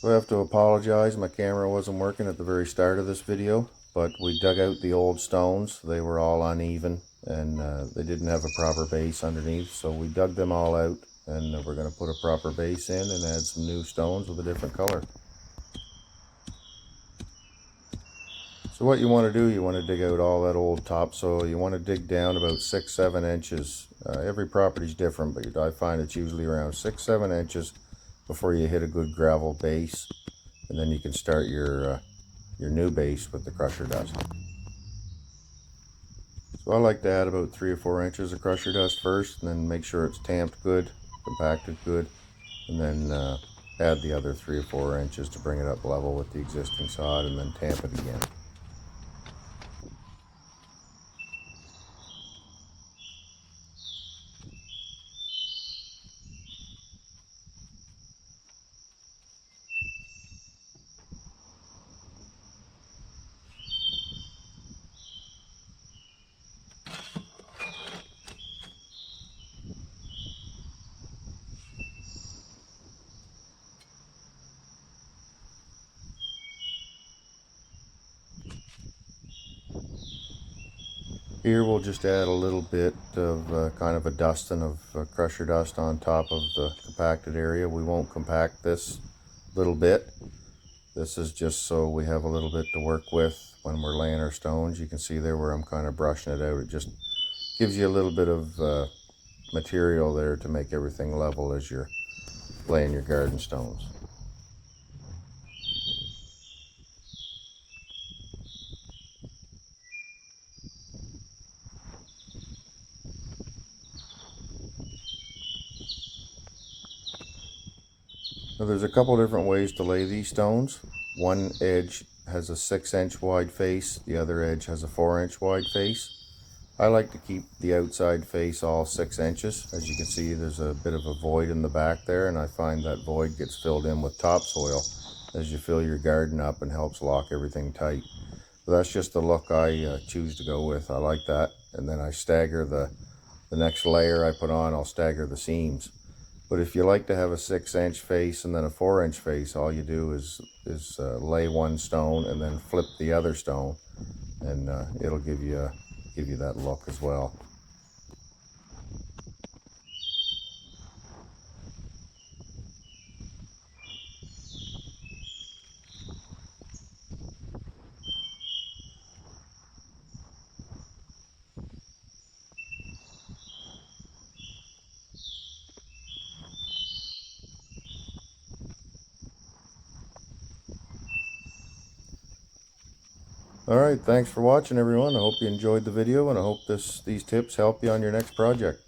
So I have to apologize, my camera wasn't working at the very start of this video, but we dug out the old stones. They were all uneven and they didn't have a proper base underneath, so we dug them all out and we're going to put a proper base in and add some new stones with a different color. So what you want to do, you want to dig out all that old topsoil. You want to dig down about 6-7 inches. Every property's different, but I find it's usually around 6-7 inches before you hit a good gravel base, and then you can start your new base with the crusher dust. So I like to add about 3 or 4 inches of crusher dust first, and then make sure it's tamped good, compacted good, and then add the other 3 or 4 inches to bring it up level with the existing sod, and then tamp it again. Here we'll just add a little bit of kind of a dusting of crusher dust on top of the compacted area. We won't compact this little bit. This is just so we have a little bit to work with when we're laying our stones. You can see there where I'm kind of brushing it out. It just gives you a little bit of material there to make everything level as you're laying your garden stones. Now there's a couple different ways to lay these stones. One edge has a 6-inch wide face, the other edge has a 4-inch wide face. I like to keep the outside face all 6 inches. As you can see, there's a bit of a void in the back there, and I find that void gets filled in with topsoil as you fill your garden up and helps lock everything tight. So that's just the look I choose to go with. I like that. And then I stagger the next layer I put on, I'll stagger the seams. But if you like to have a 6-inch face and then a 4-inch face, all you do is lay one stone and then flip the other stone, and it'll give you that look as well. Alright, thanks for watching everyone. I hope you enjoyed the video, and I hope these tips help you on your next project.